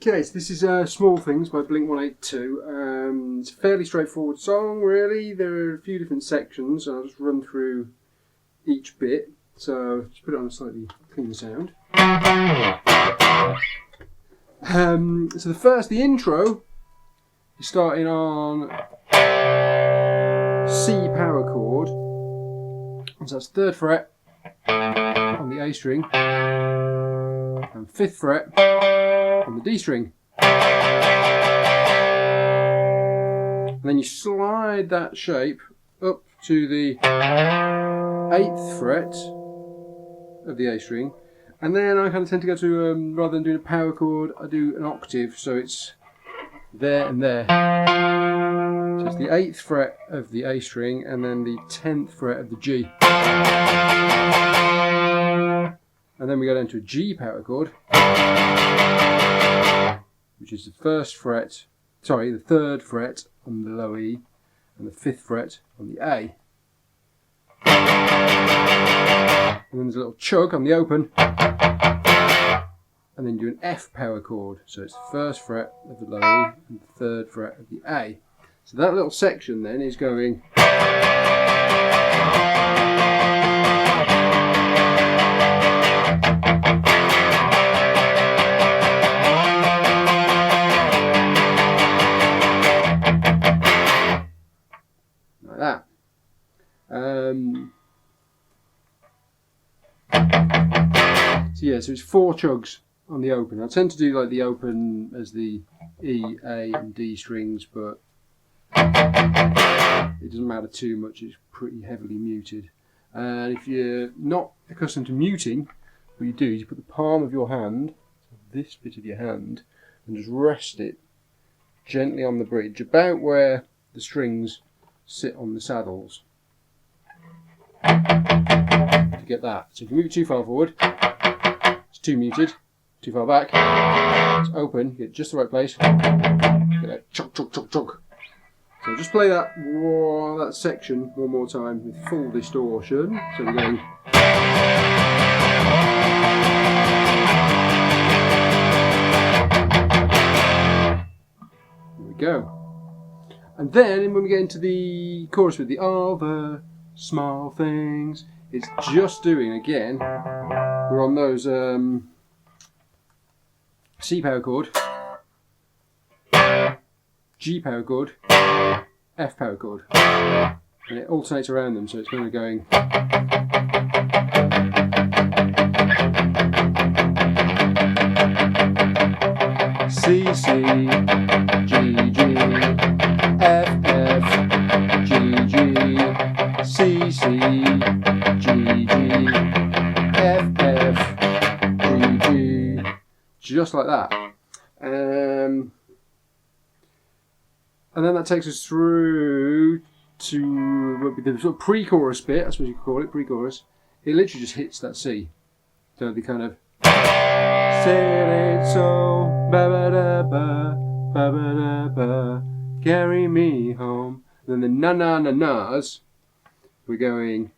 Okay, so this is Small Things by Blink-182. It's a fairly straightforward song, really. There are a few different sections, and I'll just run through each bit. So, just put it on a slightly cleaner sound. So the intro is starting on C power chord. So that's 3rd fret on the A string, and 5th fret on the D string. And then you slide that shape up to the 8th fret of the A string, and then I kind of tend to go to, rather than doing a power chord, I do an octave, so it's there and there. So it's the 8th fret of the A string and then the 10th fret of the G. And then we go down to a G power chord, which is the 3rd fret on the low E and the 5th fret on the A. And then there's a little chug on the open, and then do an F power chord. So it's the 1st fret of the low E and the 3rd fret of the A. So that little section then is going like that. So it's 4 chugs on the open. I tend to do like the open as the E, A and D strings, but it doesn't matter too much, it's pretty heavily muted. And if you're not accustomed to muting, what you do is you put the palm of your hand, this bit of your hand, and just rest it gently on the bridge, about where the strings sit on the saddles. To get that. So if you move it too far forward, it's too muted. Too far back, it's open, you get just the right place. Get that chug, chug, chug, chug. So just play that section one more time with full distortion. So we're going. There we go. And then when we get into the chorus with the all the small things, it's just doing again. We're on those C power chord, G power chord, F power chord, and it alternates around them, so it's kind of going C, C, G, G, F, F, G, G, C, C, G, G, F, F, G, G. Just like that. And then that takes us through to the sort of pre-chorus bit, I suppose you could call it, pre-chorus. It literally just hits that C. So the kind of say it so, ba ba da ba, ba ba da ba, carry me home. And then the na na na na's, we're going.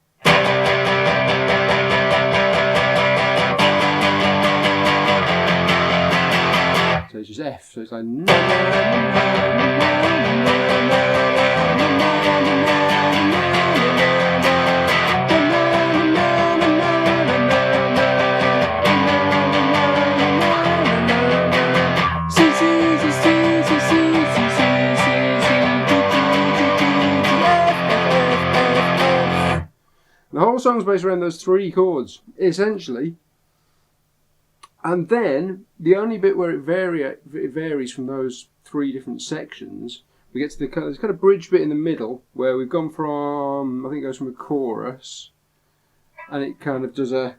So it's just F, so it's like na na na The whole song's based around those 3 chords, essentially. And then, the only bit where it varies from those 3 different sections, we get to the kind of bridge bit in the middle, where we've gone from, I think it goes from a chorus, and it kind of does a...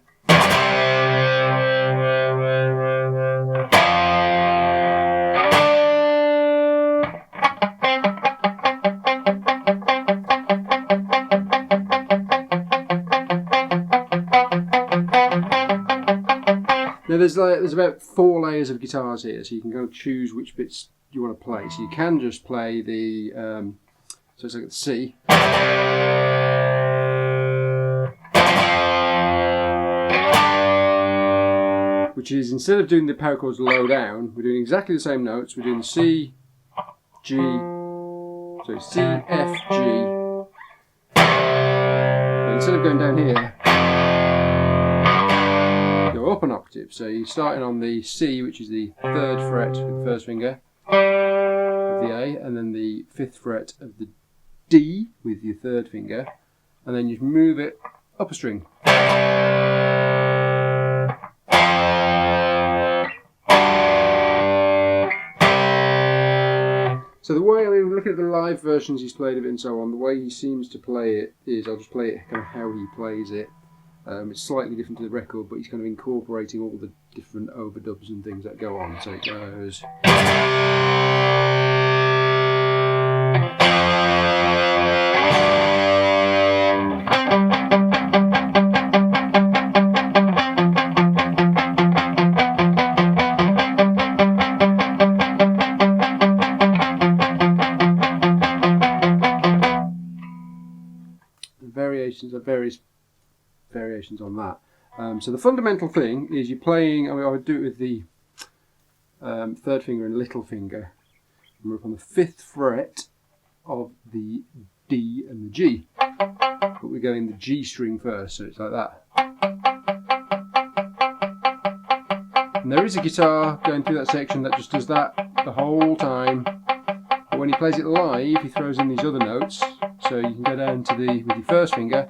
Now there's about 4 layers of guitars here, so you can go and choose which bits you want to play. So you can just play the, so it's like the C. which is instead of doing the power chords low down, we're doing exactly the same notes. We're doing C, G, so C, F, G. And instead of going down here, go up an octave. So you're starting on the C, which is the 3rd fret with the first finger of the A, and then the 5th fret of the D with your 3rd finger, and then you move it up a string. So the way, I mean, looking at the live versions he's played of it and so on, the way he seems to play it is, I'll just play it kind of how he plays it. It's slightly different to the record, but he's kind of incorporating all the different overdubs and things that go on. So it goes... various variations on that. So the fundamental thing is you're playing, I mean, I would do it with the 3rd finger and little finger. And we're up on the 5th fret of the D and the G. But we go in the G string first, so it's like that. And there is a guitar going through that section that just does that the whole time. But when he plays it live, he throws in these other notes. So you can go down to the, with your first finger,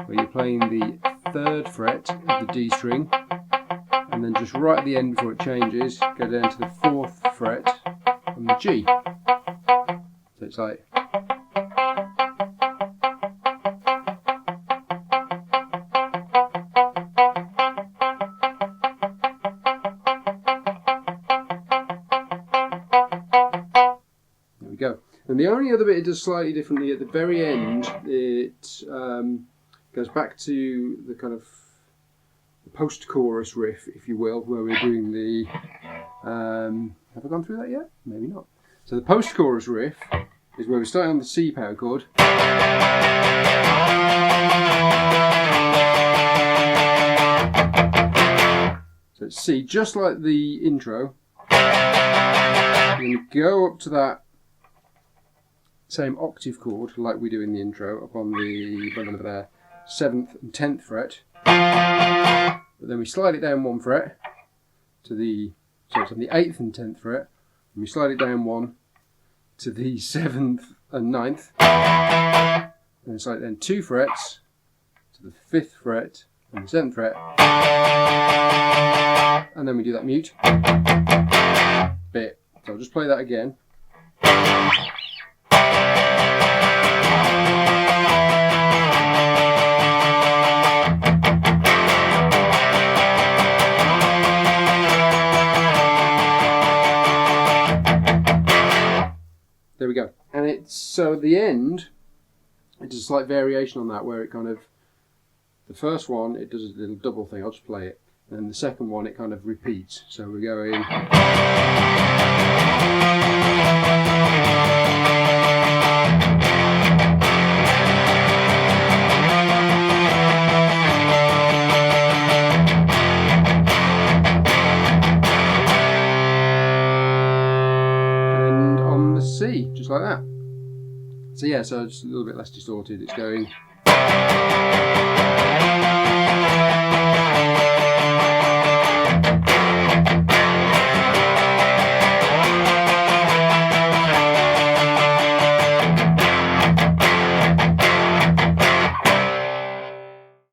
where you're playing the 3rd fret of the D string, and then just right at the end before it changes, go down to the 4th fret on the G. So it's like... There we go. And the only other bit it does slightly differently at the very end, it goes back to the kind of post-chorus riff, if you will, where we're doing the... have I gone through that yet? Maybe not. So the post-chorus riff is where we start on the C power chord. So it's C, just like the intro. And then we go up to that same octave chord like we do in the intro up on the 7th and 10th fret, but then we slide it down 1 fret to the, so it's on the 8th and 10th fret, and we slide it down 1 to the 7th and 9th, and then slide it down 2 frets to the 5th fret and the 7th fret, and then we do that mute bit. So I'll just play that again. There we go. And it's, so at the end, it does a slight variation on that, where it kind of, the first one, it does a little double thing, I'll just play it. And then the second one, it kind of repeats. So we're going... C, just like that. So yeah, so it's a little bit less distorted. It's going...